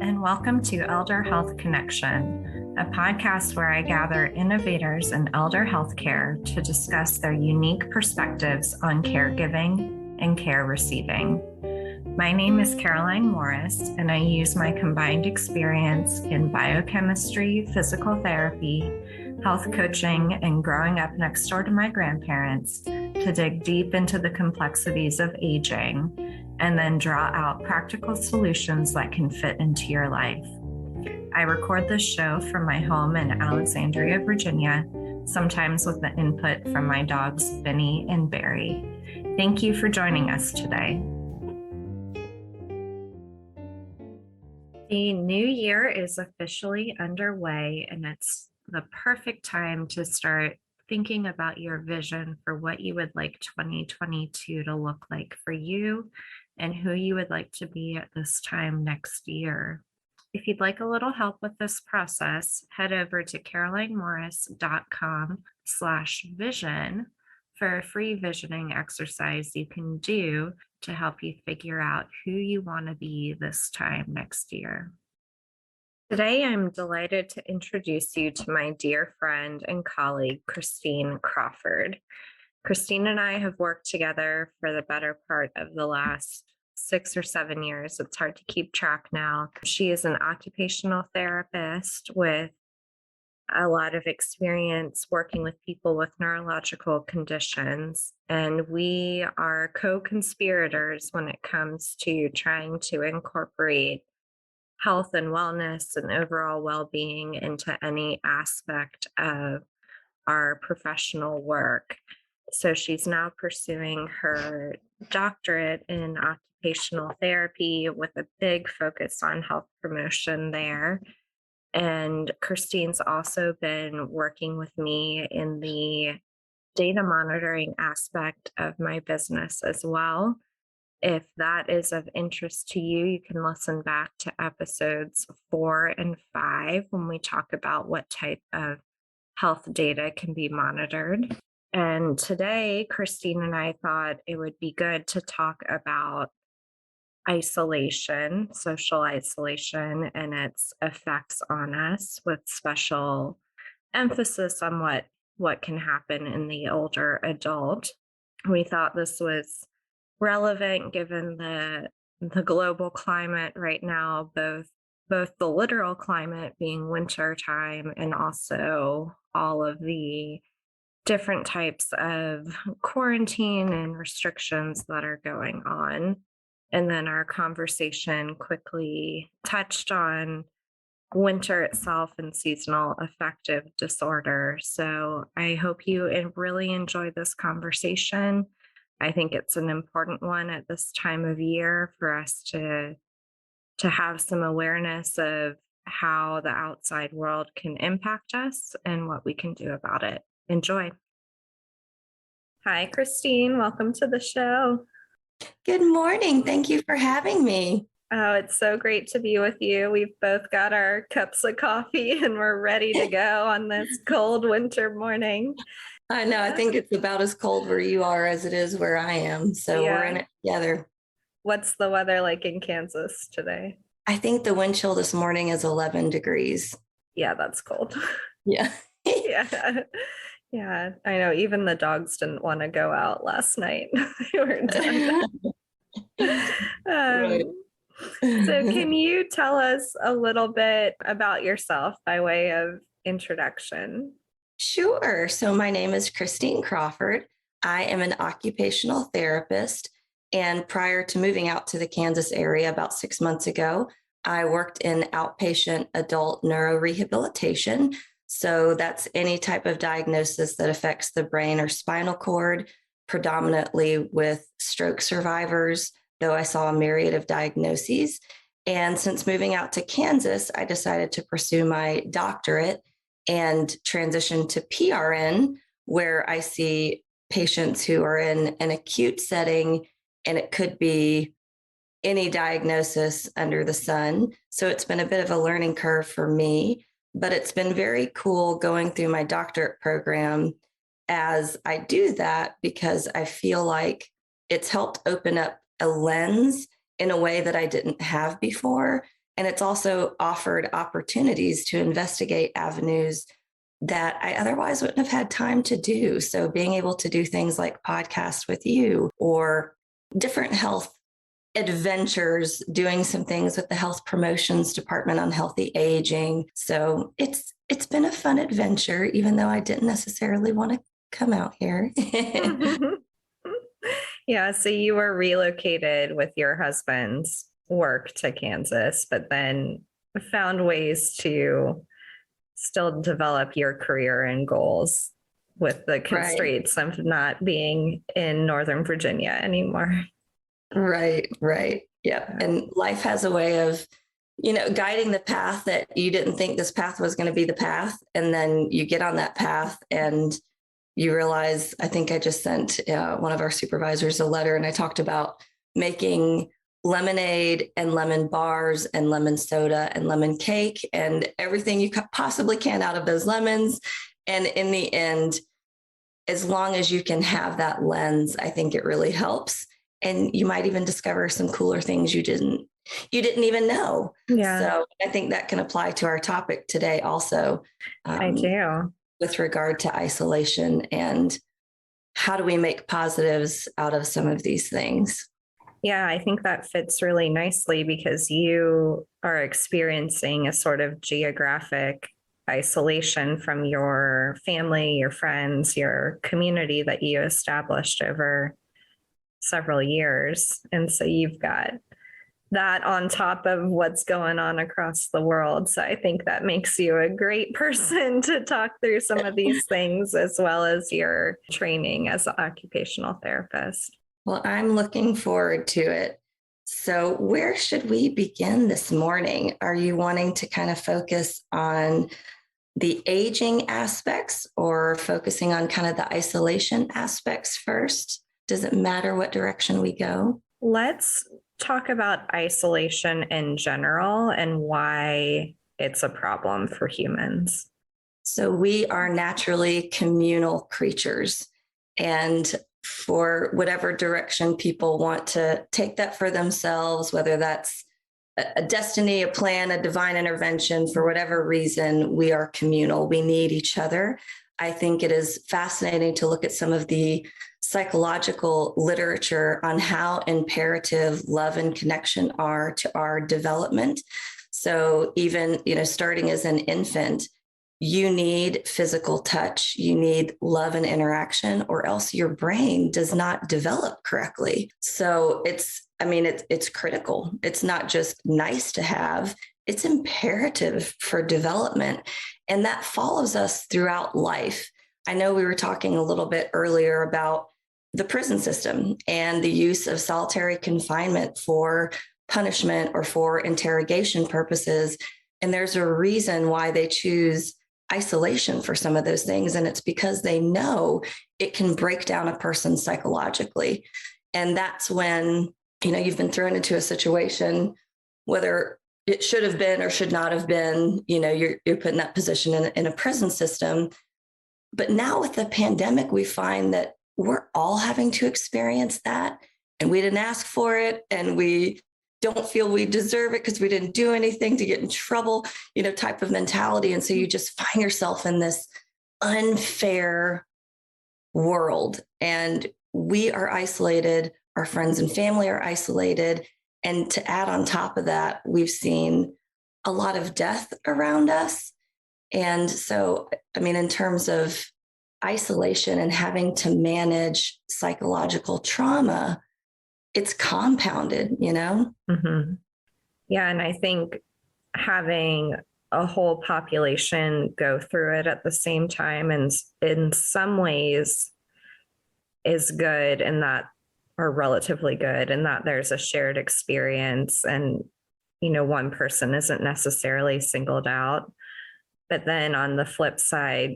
and welcome to Elder Health Connection, a podcast where I gather innovators in elder healthcare to discuss their unique perspectives on caregiving and care receiving. My name is Caroline Morris, and I use my combined experience in biochemistry, physical therapy, health coaching, and growing up next door to my grandparents to dig deep into the complexities of aging and then draw out practical solutions that can fit into your life. I record this show from my home in Alexandria, Virginia, sometimes with the input from my dogs, Benny and Barry. Thank you for joining us today. The new year is officially underway, and it's the perfect time to start thinking about your vision for what you would like 2022 to look like for you and who you would like to be at this time next year. If you'd like a little help with this process, head over to carolinemorris.com/vision for a free visioning exercise you can do to help you figure out who you want to be this time next year. Today, I'm delighted to introduce you to my dear friend and colleague, Christine Crawford. Christine and I have worked together for the better part of the last 6 or 7 years. It's hard to keep track now. She is an occupational therapist with a lot of experience working with people with neurological conditions, and we are co-conspirators when it comes to trying to incorporate health and wellness and overall well-being into any aspect of our professional work. So she's now pursuing her doctorate in occupational therapy with a big focus on health promotion there. And Christine's also been working with me in the data monitoring aspect of my business as well. If that is of interest to you, you can listen back to episodes 4 and 5 when we talk about what type of health data can be monitored. And today, Christine and I thought it would be good to talk about isolation, social isolation, and its effects on us, with special emphasis on what can happen in the older adult. We thought this was relevant given the global climate right now, both the literal climate being winter time and also all of the different types of quarantine and restrictions that are going on. And then our conversation quickly touched on winter itself and seasonal affective disorder. So I hope you really enjoy this conversation. I think it's an important one at this time of year for us to have some awareness of how the outside world can impact us and what we can do about it. Enjoy. Hi, Christine. Welcome to the show. Good morning. Thank you for having me. Oh, it's so great to be with you. We've both got our cups of coffee and we're ready to go on this cold winter morning. I know. I think it's about as cold where you are as it is where I am. So We're in it together. What's the weather like in Kansas today? I think the wind chill this morning is 11 degrees. Yeah, that's cold. Yeah. Yeah. Yeah, I know. Even the dogs didn't want to go out last night. They were done. Right. So can you tell us a little bit about yourself by way of introduction? Sure. So my name is Christine Crawford. I am an occupational therapist. And prior to moving out to the Kansas area about 6 months ago, I worked in outpatient adult neurorehabilitation. So that's any type of diagnosis that affects the brain or spinal cord, predominantly with stroke survivors, though I saw a myriad of diagnoses. And since moving out to Kansas, I decided to pursue my doctorate and transition to PRN, where I see patients who are in an acute setting, and it could be any diagnosis under the sun. So it's been a bit of a learning curve for me. But it's been very cool going through my doctorate program as I do that, because I feel like it's helped open up a lens in a way that I didn't have before. And it's also offered opportunities to investigate avenues that I otherwise wouldn't have had time to do. So being able to do things like podcasts with you or different health adventures, doing some things with the health promotions department on healthy aging. So it's been a fun adventure, even though I didn't necessarily want to come out here. Yeah, so you were relocated with your husband's work to Kansas, but then found ways to still develop your career and goals with the constraints of not being in Northern Virginia anymore. Right. Yep. And life has a way of, guiding the path that you didn't think this path was going to be the path. And then you get on that path and you realize, I think I just sent one of our supervisors a letter, and I talked about making lemonade and lemon bars and lemon soda and lemon cake and everything you possibly can out of those lemons. And in the end, as long as you can have that lens, I think it really helps. And you might even discover some cooler things you didn't even know. Yeah. So I think that can apply to our topic today also. I do. With regard to isolation and how do we make positives out of some of these things? Yeah, I think that fits really nicely because you are experiencing a sort of geographic isolation from your family, your friends, your community that you established over several years. And so you've got that on top of what's going on across the world. So I think that makes you a great person to talk through some of these things, as well as your training as an occupational therapist. Well, I'm looking forward to it. So where should we begin this morning? Are you wanting to kind of focus on the aging aspects or focusing on kind of the isolation aspects first? Does it matter what direction we go? Let's talk about isolation in general and why it's a problem for humans. So we are naturally communal creatures. And for whatever direction people want to take that for themselves, whether that's a destiny, a plan, a divine intervention, for whatever reason, we are communal. We need each other. I think it is fascinating to look at some of the psychological literature on how imperative love and connection are to our development. So even, starting as an infant, you need physical touch, you need love and interaction, or else your brain does not develop correctly. So it's critical. It's not just nice to have, it's imperative for development. And that follows us throughout life. I know we were talking a little bit earlier about the prison system and the use of solitary confinement for punishment or for interrogation purposes. And there's a reason why they choose isolation for some of those things. And it's because they know it can break down a person psychologically. And that's when, you've been thrown into a situation, whether it should have been or should not have been, you're put in that position in a prison system. But now with the pandemic, we find that we're all having to experience that, and we didn't ask for it, and we don't feel we deserve it because we didn't do anything to get in trouble, type of mentality. And so you just find yourself in this unfair world, and we are isolated. Our friends and family are isolated. And to add on top of that, we've seen a lot of death around us. And so, in terms of isolation and having to manage psychological trauma, it's compounded, Mm-hmm. Yeah. And I think having a whole population go through it at the same time, and in some ways is good, and that are relatively good, and that there's a shared experience, and one person isn't necessarily singled out. But then on the flip side,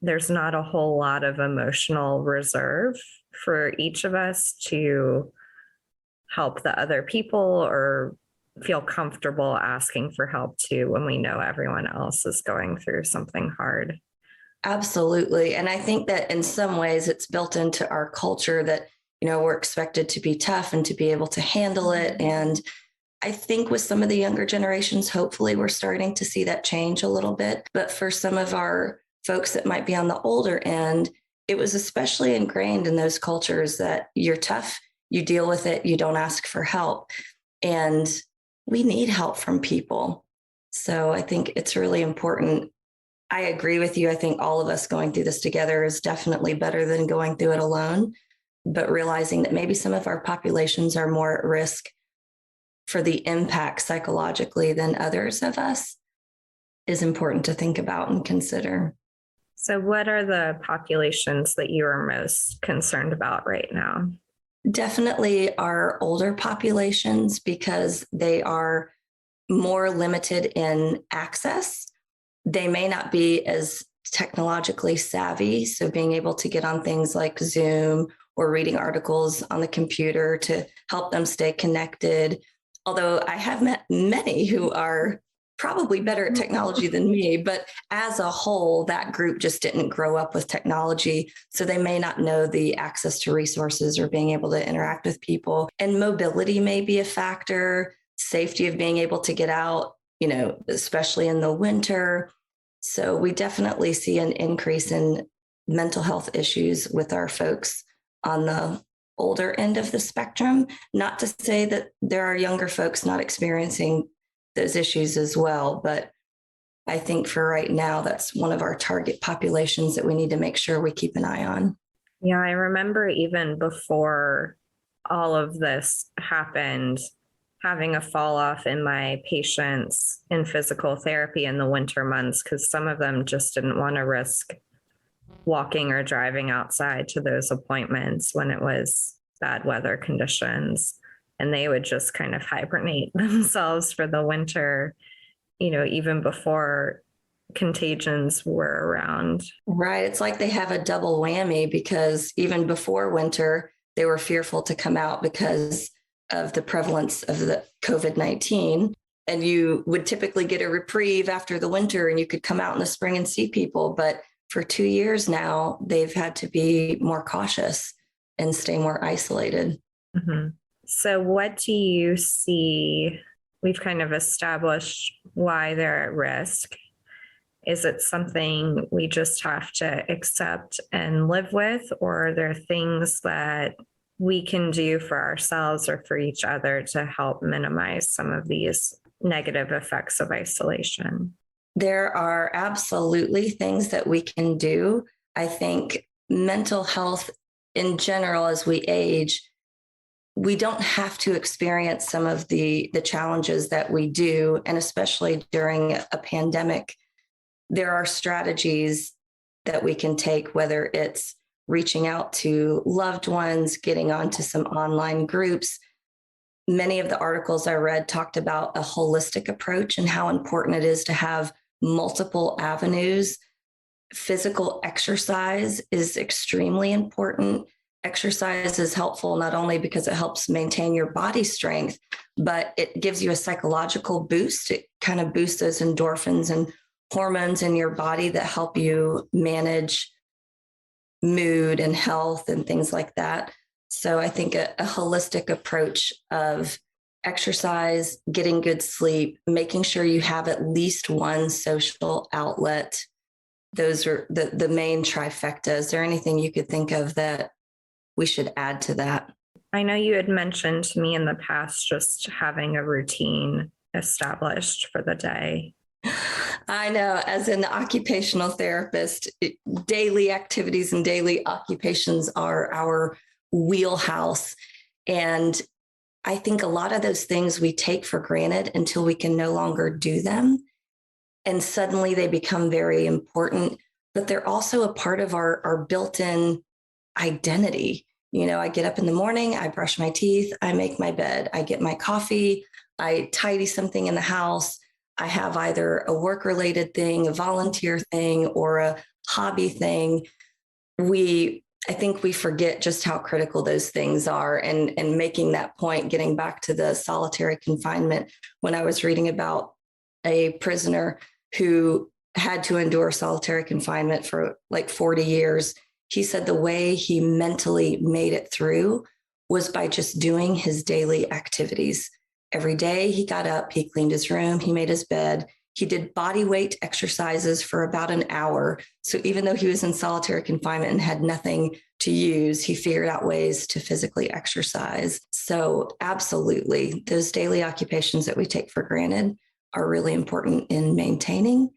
there's not a whole lot of emotional reserve for each of us to help the other people or feel comfortable asking for help too, when we know everyone else is going through something hard. Absolutely. And I think that in some ways it's built into our culture that, we're expected to be tough and to be able to handle it. And I think with some of the younger generations, hopefully we're starting to see that change a little bit. But for some of our folks that might be on the older end, it was especially ingrained in those cultures that you're tough, you deal with it, you don't ask for help. And we need help from people. So I think it's really important. I agree with you. I think all of us going through this together is definitely better than going through it alone, but realizing that maybe some of our populations are more at risk for the impact psychologically than others of us is important to think about and consider. So what are the populations that you are most concerned about right now? Definitely our older populations, because they are more limited in access. They may not be as technologically savvy. So being able to get on things like Zoom or reading articles on the computer to help them stay connected. Although I have met many who are probably better at technology than me, but as a whole, that group just didn't grow up with technology. So they may not know the access to resources or being able to interact with people. And mobility may be a factor, safety of being able to get out, especially in the winter. So we definitely see an increase in mental health issues with our folks on the older end of the spectrum. Not to say that there are younger folks not experiencing those issues as well, but I think for right now, that's one of our target populations that we need to make sure we keep an eye on. Yeah, I remember even before all of this happened, having a fall off in my patients in physical therapy in the winter months, because some of them just didn't want to risk walking or driving outside to those appointments when it was bad weather conditions. And they would just kind of hibernate themselves for the winter, even before contagions were around. Right. It's like they have a double whammy, because even before winter, they were fearful to come out because of the prevalence of the COVID-19. And you would typically get a reprieve after the winter and you could come out in the spring and see people. But for 2 years now, they've had to be more cautious and stay more isolated. Mm-hmm. So what do you see? We've kind of established why they're at risk. Is it something we just have to accept and live with, or are there things that we can do for ourselves or for each other to help minimize some of these negative effects of isolation? There are absolutely things that we can do. I think mental health in general, as we age, we don't have to experience some of the challenges that we do. And especially during a pandemic, there are strategies that we can take, whether it's reaching out to loved ones, getting onto some online groups. Many of the articles I read talked about a holistic approach and how important it is to have multiple avenues. Physical exercise is extremely important. Exercise is helpful not only because it helps maintain your body strength, but it gives you a psychological boost. It kind of boosts those endorphins and hormones in your body that help you manage mood and health and things like that. So I think a holistic approach of exercise, getting good sleep, making sure you have at least one social outlet. Those are the main trifecta. Is there anything you could think of that we should add to that? I know you had mentioned to me in the past just having a routine established for the day. I know, as an occupational therapist, daily activities and daily occupations are our wheelhouse. And I think a lot of those things we take for granted until we can no longer do them. And suddenly they become very important, but they're also a part of our built-in identity. I get up in the morning, I brush my teeth, I make my bed, I get my coffee, I tidy something in the house. I have either a work-related thing, a volunteer thing, or a hobby thing. I think we forget just how critical those things are. And making that point, getting back to the solitary confinement, when I was reading about a prisoner who had to endure solitary confinement for like 40 years, he said the way he mentally made it through was by just doing his daily activities Every day he got up, he cleaned his room, he made his bed. He did body weight exercises for about an hour. So even though he was in solitary confinement and had nothing to use, he figured out ways to physically exercise. So absolutely, those daily occupations that we take for granted are really important in maintaining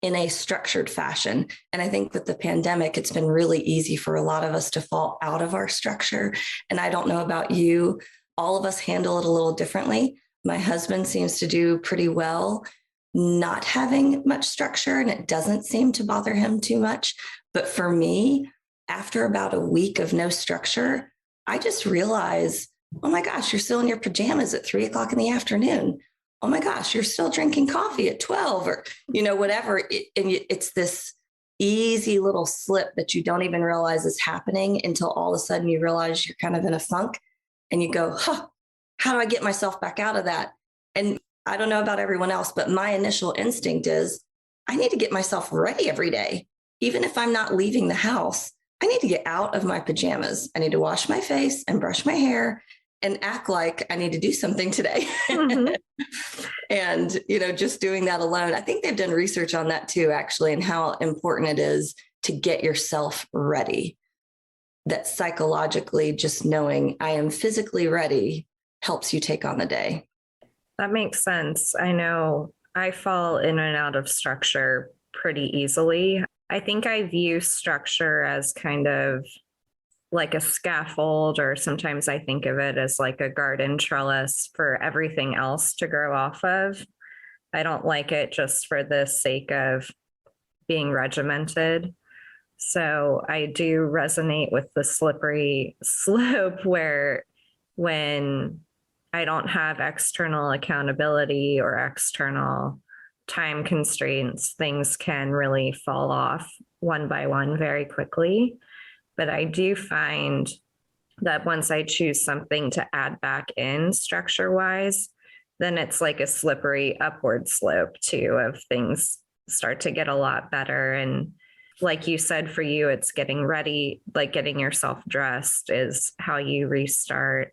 in a structured fashion. And I think with the pandemic, it's been really easy for a lot of us to fall out of our structure. And I don't know about you, all of us handle it a little differently. My husband seems to do pretty well not having much structure, and it doesn't seem to bother him too much. But for me, after about a week of no structure, I just realize, oh my gosh, you're still in your pajamas at 3 o'clock in the afternoon. Oh my gosh, you're still drinking coffee at 12 or, whatever. It's this easy little slip that you don't even realize is happening until all of a sudden you realize you're kind of in a funk and you go, how do I get myself back out of that? And I don't know about everyone else, but my initial instinct is I need to get myself ready every day. Even if I'm not leaving the house, I need to get out of my pajamas. I need to wash my face and brush my hair and act like I need to do something today. Mm-hmm. And, just doing that alone, I think they've done research on that too, actually, and how important it is to get yourself ready. That psychologically, just knowing I am physically ready helps you take on the day. That makes sense. I know I fall in and out of structure pretty easily. I think I view structure as kind of like a scaffold, or sometimes I think of it as like a garden trellis for everything else to grow off of. I don't like it just for the sake of being regimented. So I do resonate with the slippery slope where when I don't have external accountability or external time constraints, things can really fall off one by one very quickly. But I do find that once I choose something to add back in structure-wise, then it's like a slippery upward slope too, of things start to get a lot better. And like you said, for you, it's getting ready, like getting yourself dressed is how you restart.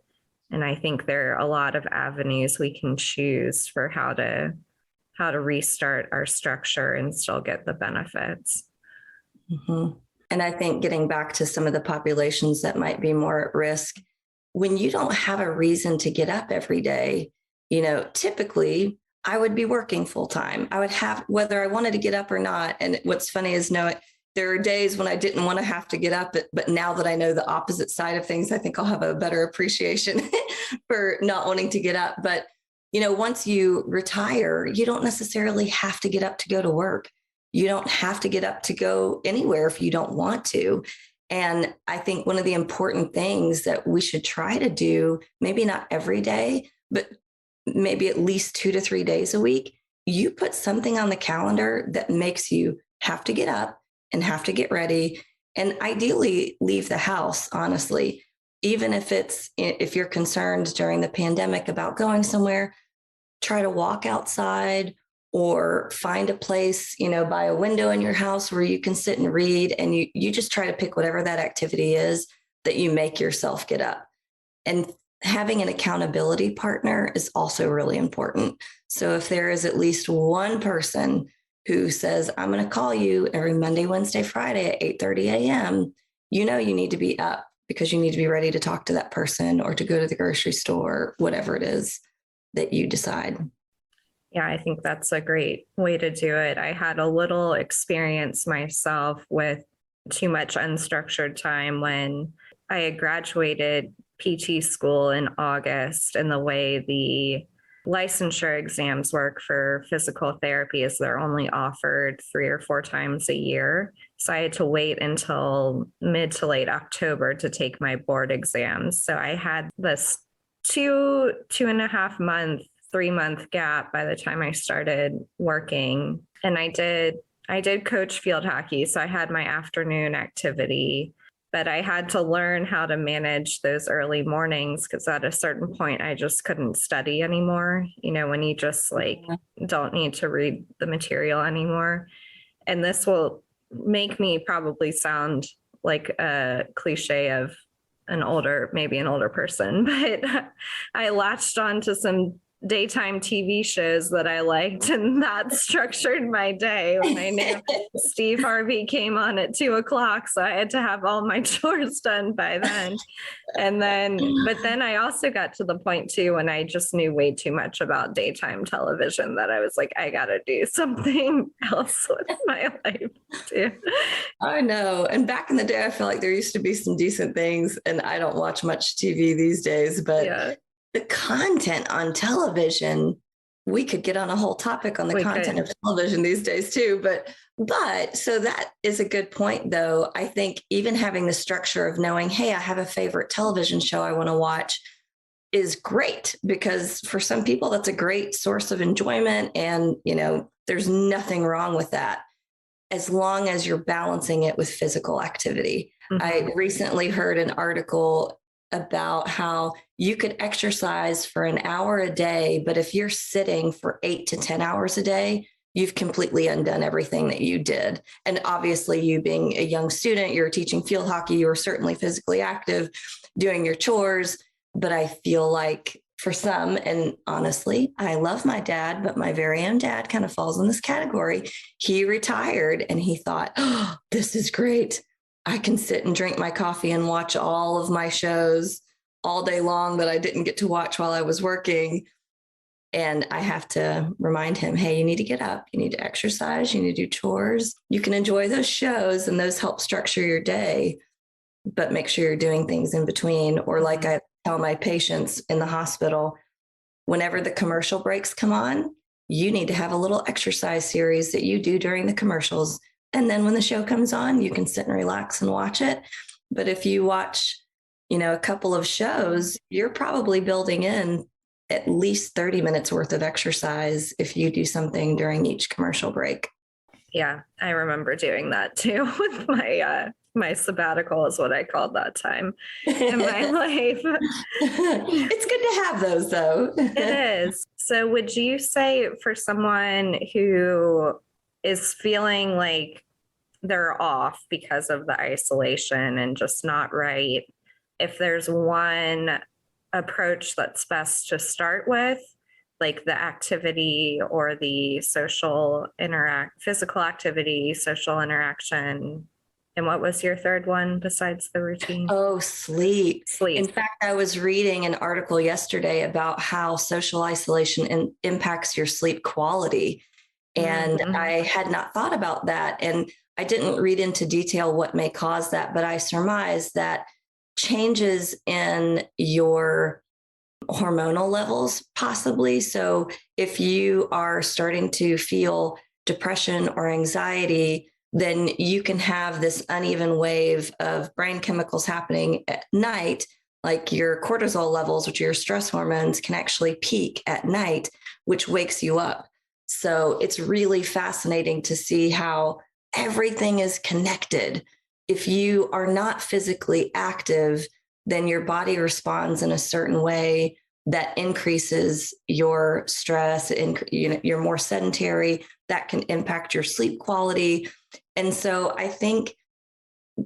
And I think there are a lot of avenues we can choose for how to restart our structure and still get the benefits. Mm-hmm. And I think getting back to some of the populations that might be more at risk, when you don't have a reason to get up every day, typically I would be working full time. I would have, whether I wanted to get up or not. And what's funny is there are days when I didn't want to have to get up, but now that I know the opposite side of things, I think I'll have a better appreciation for not wanting to get up. But, once you retire, you don't necessarily have to get up to go to work. You don't have to get up to go anywhere if you don't want to. And I think one of the important things that we should try to do, maybe not every day, but maybe at least 2 to 3 days a week, you put something on the calendar that makes you have to get up and have to get ready, and ideally leave the house, honestly. Even if you're concerned during the pandemic about going somewhere, try to walk outside or find a place, by a window in your house where you can sit and read, and you just try to pick whatever that activity is that you make yourself get up. And having an accountability partner is also really important. So if there is at least one person who says, I'm going to call you every Monday, Wednesday, Friday at 8:30 a.m., you need to be up because you need to be ready to talk to that person or to go to the grocery store, whatever it is that you decide. Yeah, I think that's a great way to do it. I had a little experience myself with too much unstructured time when I had graduated PT school in August, and the way the licensure exams work for physical therapy is they're only offered 3 or 4 times a year. So I had to wait until mid to late October to take my board exams. So I had this 2.5 month, 3-month gap by the time I started working. And I did coach field hockey. So I had my afternoon activity, but I had to learn how to manage those early mornings because at a certain point I just couldn't study anymore. When you just don't need to read the material anymore. And this will make me probably sound like a cliche of maybe an older person, but I latched on to some daytime TV shows that I liked, and that structured my day when I knew Steve Harvey came on at 2:00. So I had to have all my chores done by then. But then I also got to the point too when I just knew way too much about daytime television that I was like, I got to do something else with my life too. I know. And back in the day, I feel like there used to be some decent things, and I don't watch much TV these days, but Yeah. the content on television, we could get on a whole topic on the content of television these days too. But so that is a good point though. I think even having the structure of knowing, hey, I have a favorite television show I want to watch is great, because for some people that's a great source of enjoyment, and there's nothing wrong with that as long as you're balancing it with physical activity. Mm-hmm. I recently heard an article about how you could exercise for an hour a day, but if you're sitting for 8 to 10 hours a day, you've completely undone everything that you did. And obviously, you being a young student, you're teaching field hockey, you're certainly physically active, doing your chores. But I feel like for some, and honestly, I love my dad, but my very own dad kind of falls in this category. He retired and he thought, oh, this is great. I can sit and drink my coffee and watch all of my shows all day long that I didn't get to watch while I was working. And I have to remind him, hey, you need to get up, you need to exercise, you need to do chores. You can enjoy those shows and those help structure your day, but make sure you're doing things in between. Or like I tell my patients in the hospital, whenever the commercial breaks come on, you need to have a little exercise series that you do during the commercials. And then when the show comes on, you can sit and relax and watch it. But if you watch, a couple of shows, you're probably building in at least 30 minutes worth of exercise if you do something during each commercial break. Yeah, I remember doing that too with my sabbatical is what I called that time in my life. It's good to have those though. It is. So would you say for someone who is feeling like they're off because of the isolation and just not right, if there's one approach that's best to start with, like the activity or the physical activity, social interaction. And what was your third one besides the routine? Oh, sleep. Sleep. In fact, I was reading an article yesterday about how social isolation impacts your sleep quality. And I had not thought about that. And I didn't read into detail what may cause that, but I surmise that changes in your hormonal levels, possibly. So if you are starting to feel depression or anxiety, then you can have this uneven wave of brain chemicals happening at night, like your cortisol levels, which are your stress hormones, can actually peak at night, which wakes you up. So it's really fascinating to see how everything is connected. If you are not physically active, then your body responds in a certain way that increases your stress, and you're more sedentary. That can impact your sleep quality. And so I think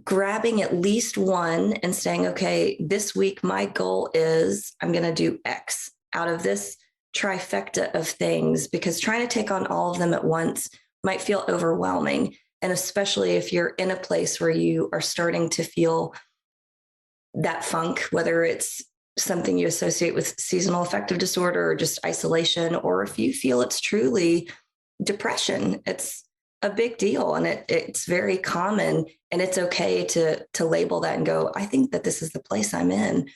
grabbing at least one and saying, okay, this week my goal is I'm going to do X out of this trifecta of things, because trying to take on all of them at once might feel overwhelming. And especially if you're in a place where you are starting to feel that funk, whether it's something you associate with seasonal affective disorder or just isolation, or if you feel it's truly depression, it's a big deal and it's very common, and it's okay to label that and go, I think that this is the place I'm in.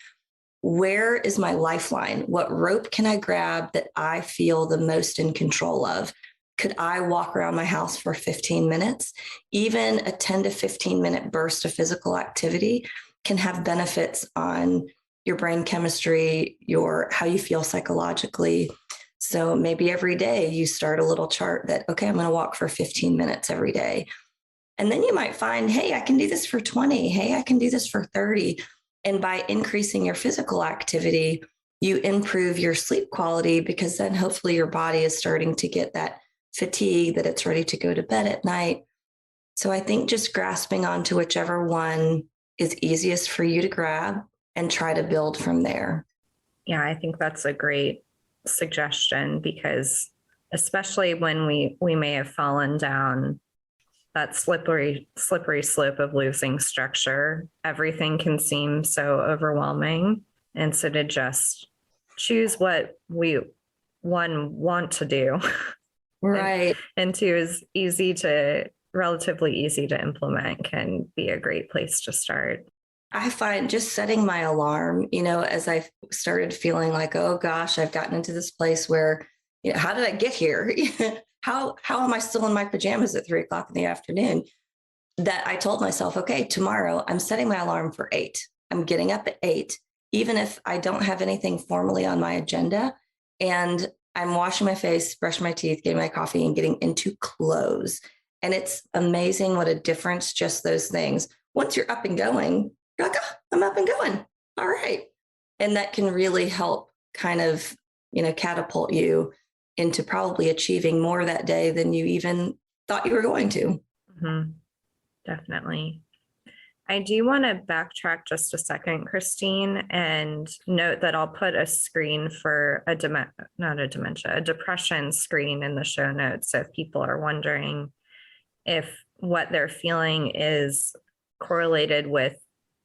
Where is my lifeline? What rope can I grab that I feel the most in control of? Could I walk around my house for 15 minutes? Even a 10 to 15 minute burst of physical activity can have benefits on your brain chemistry, how you feel psychologically. So maybe every day you start a little chart that, okay, I'm going to walk for 15 minutes every day. And then you might find, hey, I can do this for 20. Hey, I can do this for 30. And by increasing your physical activity, you improve your sleep quality, because then hopefully your body is starting to get that fatigue, that it's ready to go to bed at night. So I think just grasping onto whichever one is easiest for you to grab and try to build from there. Yeah, I think that's a great suggestion, because especially when we may have fallen down that slippery slope of losing structure, everything can seem so overwhelming. And so to just choose what we want to do Right. and two is relatively easy to implement can be a great place to start. I find just setting my alarm, as I started feeling like, oh gosh, I've gotten into this place where, how did I get here? How am I still in my pajamas at 3:00 in the afternoon? That I told myself, okay, tomorrow I'm setting my alarm for 8. I'm getting up at 8, even if I don't have anything formally on my agenda. And I'm washing my face, brushing my teeth, getting my coffee, and getting into clothes. And it's amazing what a difference just those things. Once you're up and going, you're like, oh, I'm up and going. All right. And that can really help kind of, catapult you into probably achieving more that day than you even thought you were going to. Mm-hmm. Definitely. I do want to backtrack just a second, Christine, and note that I'll put a screen for a depression screen in the show notes. So if people are wondering if what they're feeling is correlated with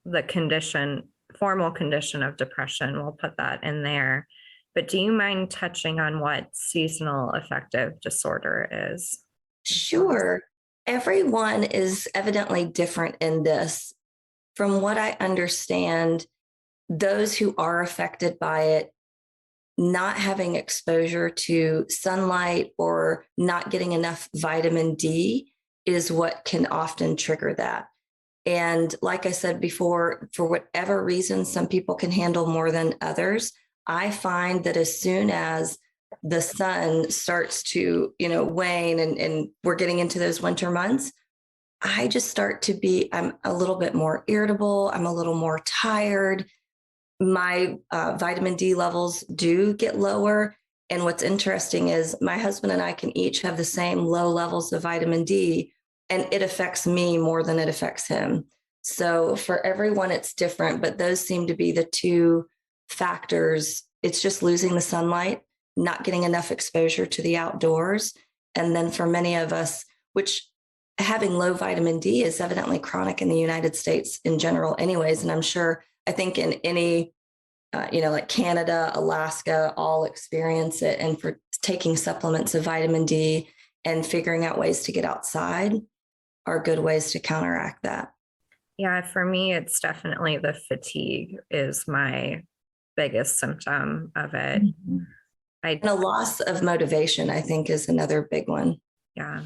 the formal condition of depression, we'll put that in there. But do you mind touching on what seasonal affective disorder is? Sure. Everyone is evidently different in this. From what I understand, those who are affected by it, not having exposure to sunlight or not getting enough vitamin D is what can often trigger that. And like I said before, for whatever reason, some people can handle more than others. I find that as soon as the sun starts to, wane and we're getting into those winter months, I just start to I'm a little bit more irritable. I'm a little more tired. My vitamin D levels do get lower. And what's interesting is my husband and I can each have the same low levels of vitamin D, and it affects me more than it affects him. So for everyone, it's different, but those seem to be the two factors. It's just losing the sunlight, not getting enough exposure to the outdoors. And then for many of us, which having low vitamin D is evidently chronic in the United States in general anyways. And I think in any, like Canada, Alaska, all experience it. And for taking supplements of vitamin D and figuring out ways to get outside are good ways to counteract that. Yeah, for me, it's definitely the fatigue is my biggest symptom of it. Mm-hmm. And a loss of motivation, I think, is another big one. Yeah.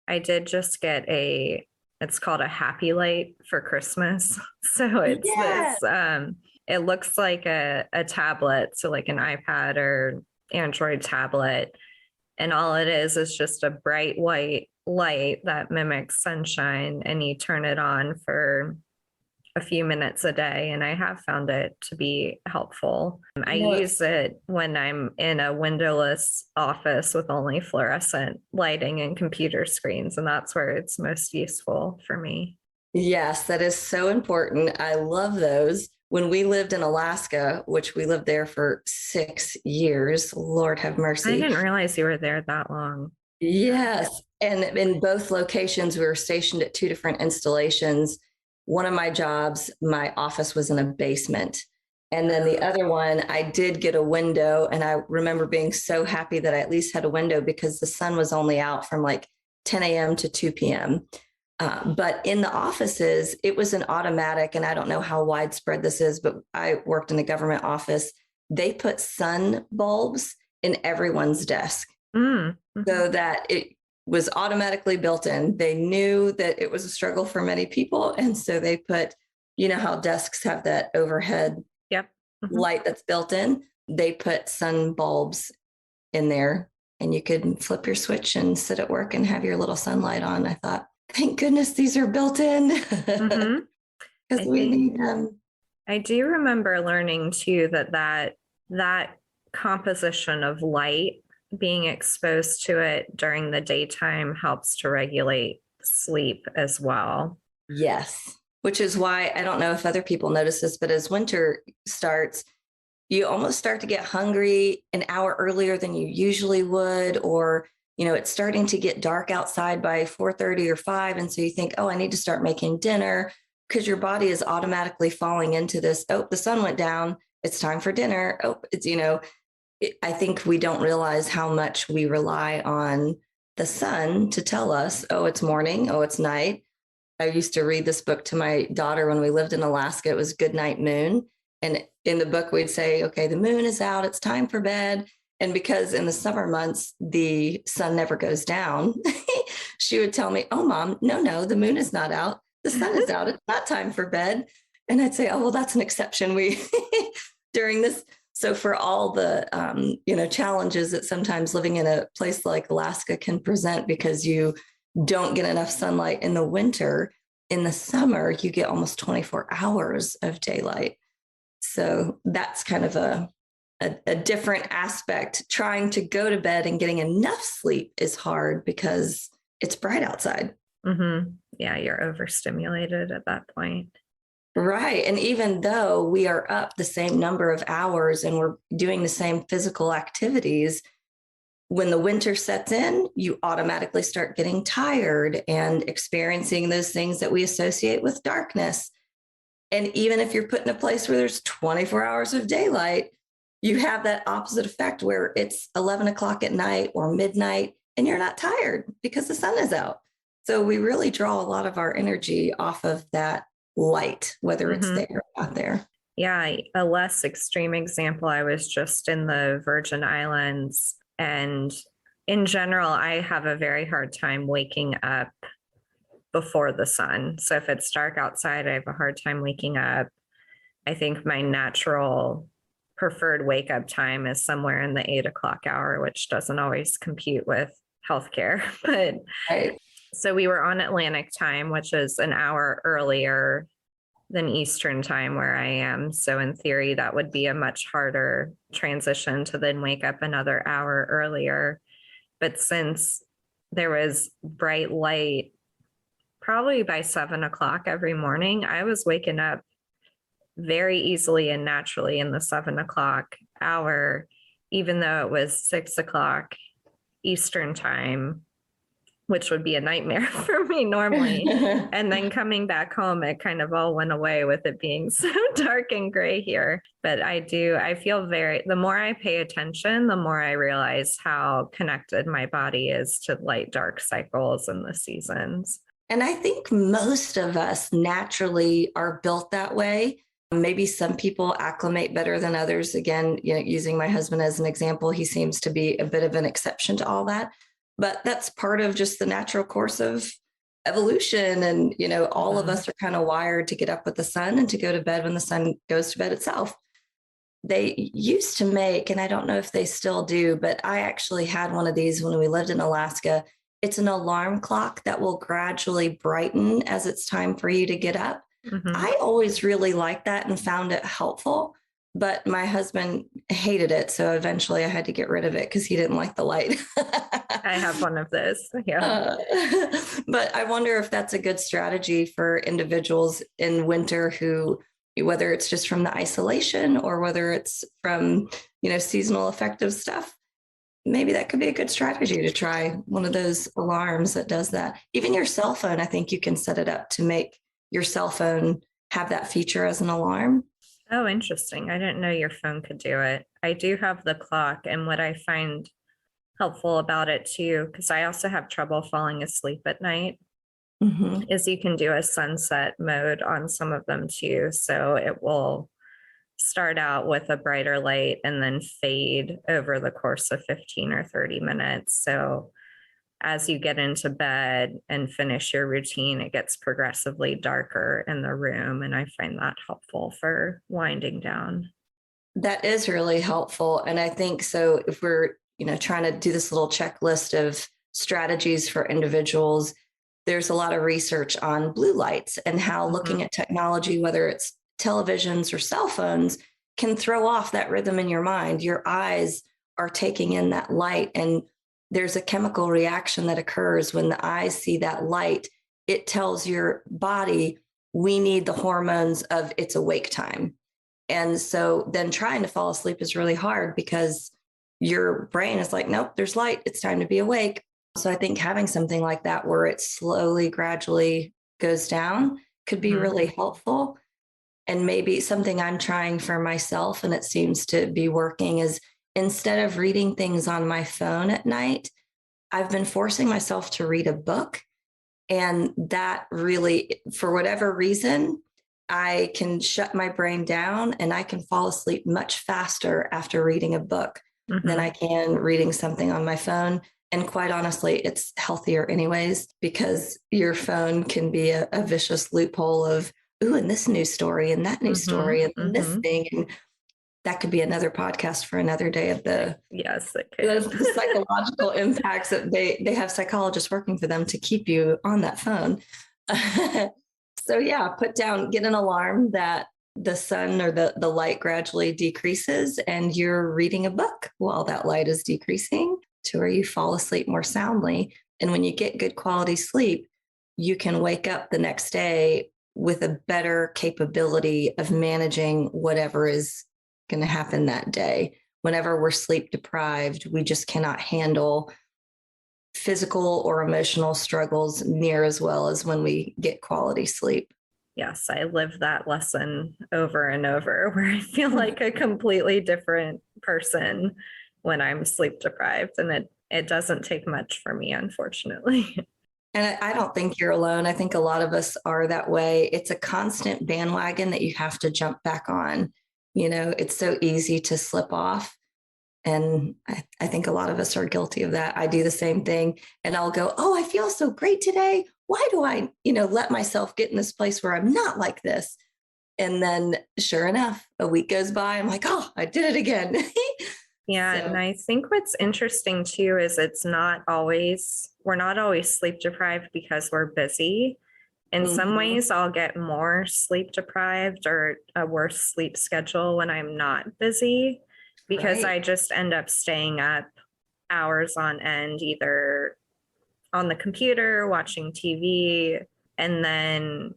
I did just get it's called a Happy Light for Christmas. So it's this, it looks like a tablet. So like an iPad or Android tablet. And all it is just a bright white light that mimics sunshine, and you turn it on for a few minutes a day. And I have found it to be helpful. I use it when I'm in a windowless office with only fluorescent lighting and computer screens. And that's where it's most useful for me. Yes, that is so important. I love those. When we lived in Alaska, which we lived there for 6 years, Lord have mercy. I didn't realize you were there that long. Yes. And in both locations, we were stationed at 2 different installations. One of my jobs, my office was in a basement. And then the other one, I did get a window. And I remember being so happy that I at least had a window because the sun was only out from like 10 a.m. to 2 p.m. But in the offices, it was an automatic, and I don't know how widespread this is, but I worked in a government office. They put sun bulbs in everyone's desk so that it was automatically built in. They knew that it was a struggle for many people. And so they put, how desks have that overhead light that's built in. They put sun bulbs in there, and you could flip your switch and sit at work and have your little sunlight on. I thought, thank goodness these are built in because we need them. I do remember learning too that composition of light, being exposed to it during the daytime, helps to regulate sleep as well. Yes, which is why I don't know if other people notice this, but as winter starts, you almost start to get hungry an hour earlier than you usually would, or it's starting to get dark outside by 4:30 or 5. And so you think, oh, I need to start making dinner, because your body is automatically falling into this. Oh, the sun went down. It's time for dinner. Oh, I think we don't realize how much we rely on the sun to tell us, oh, it's morning. Oh, it's night. I used to read this book to my daughter when we lived in Alaska. It was Good Night Moon. And in the book, we'd say, okay, the moon is out. It's time for bed. And because in the summer months, the sun never goes down, she would tell me, oh, Mom, no, the moon is not out. The sun is out. It's not time for bed. And I'd say, oh, well, that's an exception. We during this. So for all the, challenges that sometimes living in a place like Alaska can present, because you don't get enough sunlight in the winter, in the summer, you get almost 24 hours of daylight. So that's kind of a different aspect. Trying to go to bed and getting enough sleep is hard because it's bright outside. Mm-hmm. Yeah, you're overstimulated at that point. Right. And even though we are up the same number of hours and we're doing the same physical activities, when the winter sets in, you automatically start getting tired and experiencing those things that we associate with darkness. And even if you're put in a place where there's 24 hours of daylight, you have that opposite effect where it's 11 o'clock at night or midnight and you're not tired because the sun is out. So we really draw a lot of our energy off of that light, whether it's there or not there. Yeah, a less extreme example, I was just in the Virgin Islands, and in general, I have a very hard time waking up before the sun. So if it's dark outside, I have a hard time waking up. I think my natural preferred wake up time is somewhere in the 8 o'clock hour, which doesn't always compute with healthcare. But Right. So we were on Atlantic time, which is an hour earlier than Eastern time where I am. So in theory, that would be a much harder transition to then wake up another hour earlier. But since there was bright light, probably by 7 o'clock every morning, I was waking up very easily and naturally in the 7 o'clock hour, even though it was 6 o'clock Eastern time, which would be a nightmare for me normally. And then coming back home, it kind of all went away with it being so dark and gray here. But I feel the more I pay attention, the more I realize how connected my body is to light dark cycles and the seasons. And I think most of us naturally are built that way. Maybe some people acclimate better than others. Again, using my husband as an example, he seems to be a bit of an exception to all that. But that's part of just the natural course of evolution. And, all of us are kind of wired to get up with the sun and to go to bed when the sun goes to bed itself. They used to make, and I don't know if they still do, but I actually had one of these when we lived in Alaska. It's an alarm clock that will gradually brighten as it's time for you to get up. Mm-hmm. I always really liked that and found it helpful. But my husband hated it. So eventually I had to get rid of it because he didn't like the light. I have one of those. Yeah. But I wonder if that's a good strategy for individuals in winter who, whether it's just from the isolation or whether it's from, seasonal affective stuff, maybe that could be a good strategy to try one of those alarms that does that. Even your cell phone, I think you can set it up to make your cell phone have that feature as an alarm. Oh, interesting. I didn't know your phone could do it. I do have the clock, and what I find helpful about it too, because I also have trouble falling asleep at night, is you can do a sunset mode on some of them too. So it will start out with a brighter light and then fade over the course of 15 or 30 minutes. So as you get into bed and finish your routine, it gets progressively darker in the room. And I find that helpful for winding down. That is really helpful. And I think so if we're, trying to do this little checklist of strategies for individuals, there's a lot of research on blue lights and how looking at technology, whether it's televisions or cell phones, can throw off that rhythm in your mind. Your eyes are taking in that light, and there's a chemical reaction that occurs when the eyes see that light. It tells your body, we need the hormones of it's awake time. And so then trying to fall asleep is really hard because your brain is like, nope, there's light. It's time to be awake. So I think having something like that where it slowly, gradually goes down could be really helpful. And maybe something I'm trying for myself, and it seems to be working, is instead of reading things on my phone at night, I've been forcing myself to read a book. And that really, for whatever reason, I can shut my brain down and I can fall asleep much faster after reading a book than I can reading something on my phone. And quite honestly, it's healthier anyways, because your phone can be a vicious loophole of, ooh, and this news story and that news story and then this thing. And that could be another podcast for another day of Yes, it could. the psychological impacts that they have psychologists working for them to keep you on that phone. So yeah, get an alarm that the sun or the light gradually decreases and you're reading a book while that light is decreasing to where you fall asleep more soundly. And when you get good quality sleep, you can wake up the next day with a better capability of managing whatever is going to happen that day. Whenever we're sleep deprived, we just cannot handle physical or emotional struggles near as well as when we get quality sleep. Yes, I live that lesson over and over where I feel like a completely different person when I'm sleep deprived. And it doesn't take much for me, unfortunately. And I don't think you're alone. I think a lot of us are that way. It's a constant bandwagon that you have to jump back on. It's so easy to slip off. And I think a lot of us are guilty of that. I do the same thing. And I'll go, oh, I feel so great today. Why do I, let myself get in this place where I'm not like this? And then sure enough, a week goes by. I'm like, oh, I did it again. Yeah. So, and I think what's interesting too is we're not always sleep deprived because we're busy. In some ways, I'll get more sleep deprived or a worse sleep schedule when I'm not busy because right. I just end up staying up hours on end, either on the computer, watching TV, and then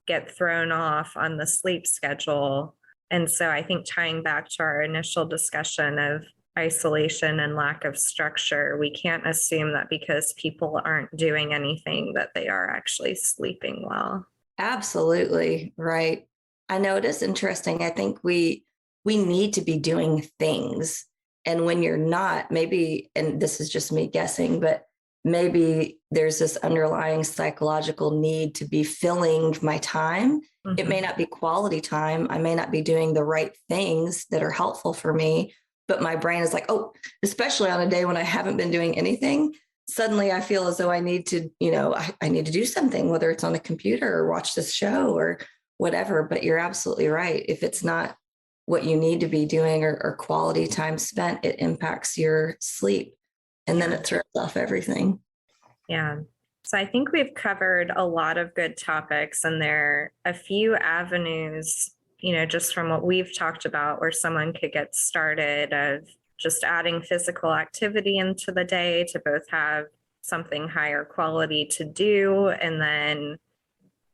get thrown off on the sleep schedule. And so I think tying back to our initial discussion of isolation and lack of structure, we can't assume that because people aren't doing anything that they are actually sleeping well. Absolutely. Right. I know it is interesting. I think we need to be doing things. And when you're not, maybe, and this is just me guessing, but maybe there's this underlying psychological need to be filling my time. It may not be quality time. I may not be doing the right things that are helpful for me, but my brain is like, oh, especially on a day when I haven't been doing anything, suddenly I feel as though I need to, I need to do something, whether it's on the computer or watch this show or whatever. But you're absolutely right. If it's not what you need to be doing or quality time spent, it impacts your sleep. And then it throws off everything. Yeah. So I think we've covered a lot of good topics, and there are a few avenues, just from what we've talked about, where someone could get started of just adding physical activity into the day to both have something higher quality to do and then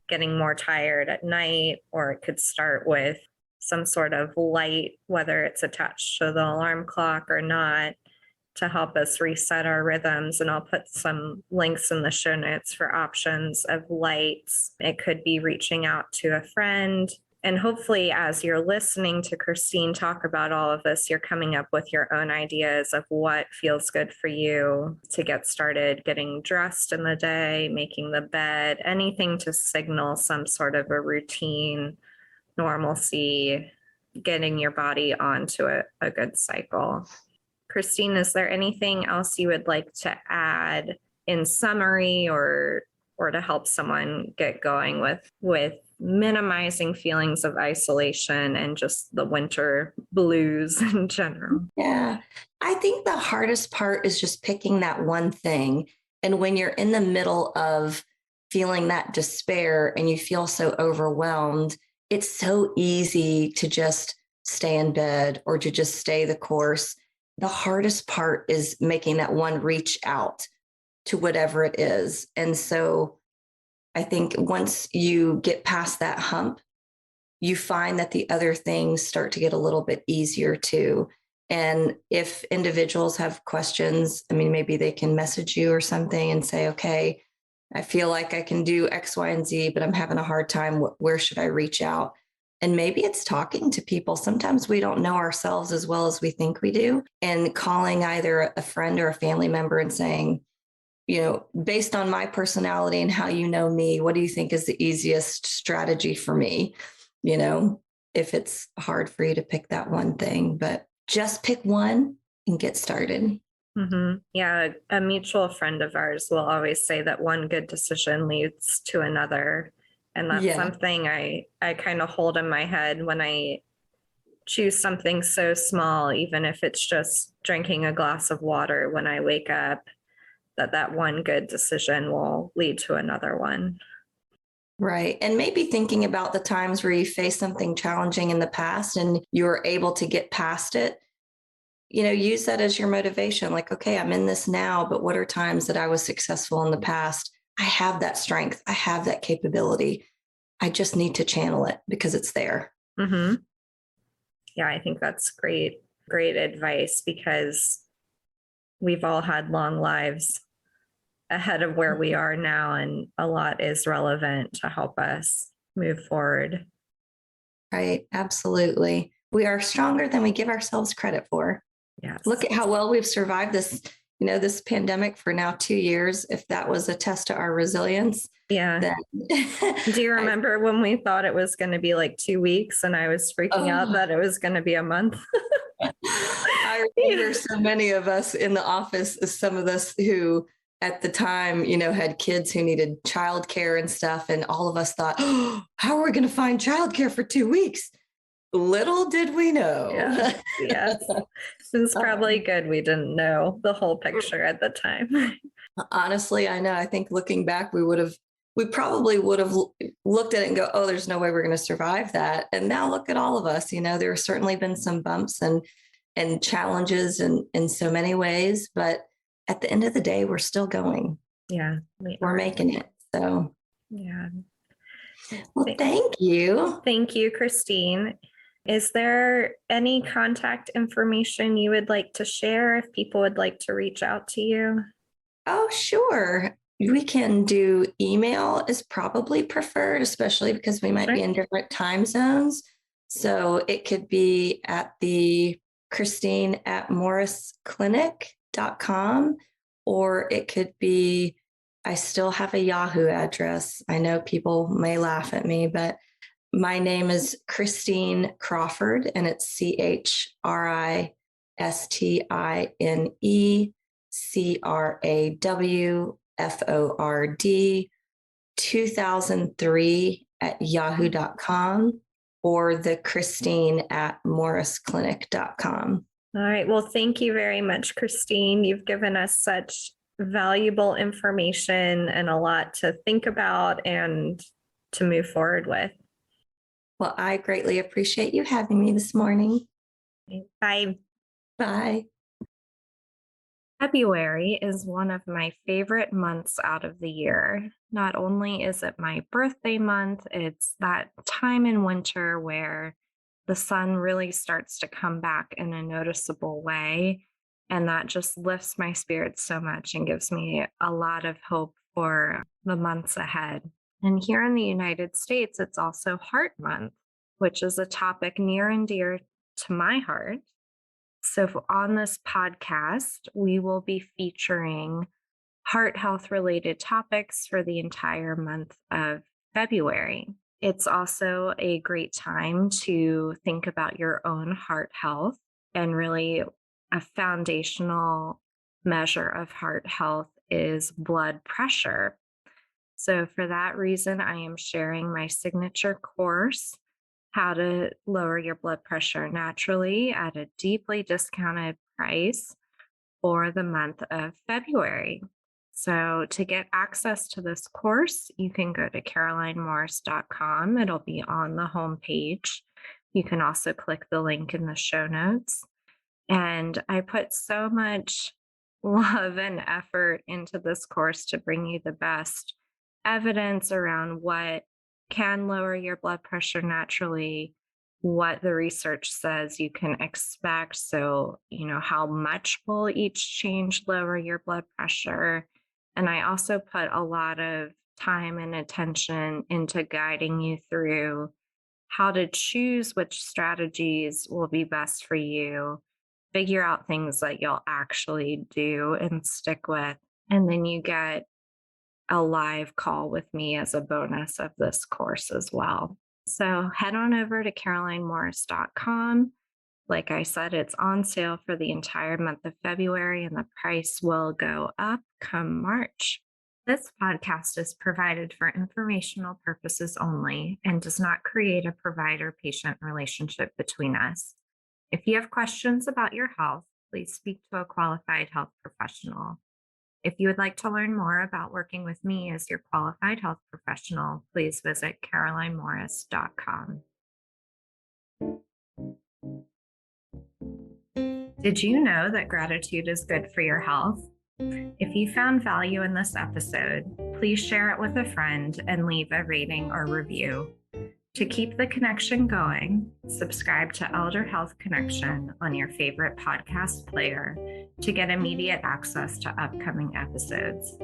getting more tired at night. Or it could start with some sort of light, whether it's attached to the alarm clock or not, to help us reset our rhythms. And I'll put some links in the show notes for options of lights. It could be reaching out to a friend. And hopefully, as you're listening to Christine talk about all of this, you're coming up with your own ideas of what feels good for you to get started getting dressed in the day, making the bed, anything to signal some sort of a routine, normalcy, getting your body onto a good cycle. Christine, is there anything else you would like to add in summary or to help someone get going with minimizing feelings of isolation and just the winter blues in general? Yeah. I think the hardest part is just picking that one thing. And when you're in the middle of feeling that despair and you feel so overwhelmed, it's so easy to just stay in bed or to just stay the course. The hardest part is making that one reach out to whatever it is. And so I think once you get past that hump, you find that the other things start to get a little bit easier too. And if individuals have questions, I mean, maybe they can message you or something and say, okay, I feel like I can do X, Y, and Z, but I'm having a hard time. Where should I reach out? And maybe it's talking to people. Sometimes we don't know ourselves as well as we think we do. And calling either a friend or a family member and saying, based on my personality and how you know me, what do you think is the easiest strategy for me? If it's hard for you to pick that one thing, but just pick one and get started. Yeah, a mutual friend of ours will always say that one good decision leads to another. And that's something I kind of hold in my head when I choose something so small, even if it's just drinking a glass of water when I wake up, that one good decision will lead to another one. Right. And maybe thinking about the times where you faced something challenging in the past and you were able to get past it, use that as your motivation. Like, okay, I'm in this now, but what are times that I was successful in the past? I have that strength. I have that capability. I just need to channel it because it's there. Yeah, I think that's great advice, because we've all had long lives ahead of where we are now, and a lot is relevant to help us move forward. Right. Absolutely. We are stronger than we give ourselves credit for. Yes. Look at how well we've survived this, this pandemic for now 2 years. If that was a test to our resilience. Yeah. Do you remember when we thought it was going to be like 2 weeks and I was freaking out that it was going to be a month? I remember so many of us in the office, some of us who at the time, had kids who needed childcare and stuff. And all of us thought, oh, how are we going to find childcare for 2 weeks? Little did we know. Yes. It's probably good we didn't know the whole picture at the time. Honestly, I know. I think looking back, we probably would have looked at it and go, oh, there's no way we're going to survive that. And now look at all of us. There have certainly been some bumps and challenges in so many ways, but at the end of the day, we're still going. Yeah. We're making it. So, yeah. Well, thank you. Thank you, Christine. Is there any contact information you would like to share if people would like to reach out to you? Oh, sure. We can do email is probably preferred, especially because we might be in different time zones. So it could be at the Christine@morrisclinic.com, or it could be, I still have a Yahoo address. I know people may laugh at me, but my name is Christine Crawford, and it's CHRISTINECRAWFORD 2003@yahoo.com, or the Christine@morrisclinic.com. All right. Well, thank you very much, Christine. You've given us such valuable information and a lot to think about and to move forward with. Well, I greatly appreciate you having me this morning. Bye. Bye. February is one of my favorite months out of the year. Not only is it my birthday month, it's that time in winter where the sun really starts to come back in a noticeable way. And that just lifts my spirits so much and gives me a lot of hope for the months ahead. And here in the United States, it's also Heart Month, which is a topic near and dear to my heart. So on this podcast, we will be featuring heart health related topics for the entire month of February. It's also a great time to think about your own heart health, and really a foundational measure of heart health is blood pressure. So for that reason, I am sharing my signature course, How to Lower Your Blood Pressure Naturally, at a deeply discounted price for the month of February. So to get access to this course, you can go to carolinemorris.com. It'll be on the homepage. You can also click the link in the show notes. And I put so much love and effort into this course to bring you the best evidence around what can lower your blood pressure naturally, what the research says you can expect. So, how much will each change lower your blood pressure? And I also put a lot of time and attention into guiding you through how to choose which strategies will be best for you, figure out things that you'll actually do and stick with. And then you get a live call with me as a bonus of this course as well. So head on over to carolinemorris.com. Like I said, it's on sale for the entire month of February, and the price will go up come March. This podcast is provided for informational purposes only and does not create a provider-patient relationship between us. If you have questions about your health, please speak to a qualified health professional. If you would like to learn more about working with me as your qualified health professional, please visit carolinemorris.com. Did you know that gratitude is good for your health? If you found value in this episode, please share it with a friend and leave a rating or review. To keep the connection going, subscribe to Elder Health Connection on your favorite podcast player to get immediate access to upcoming episodes.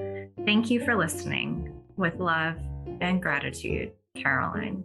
Thank you for listening. With love and gratitude, Caroline.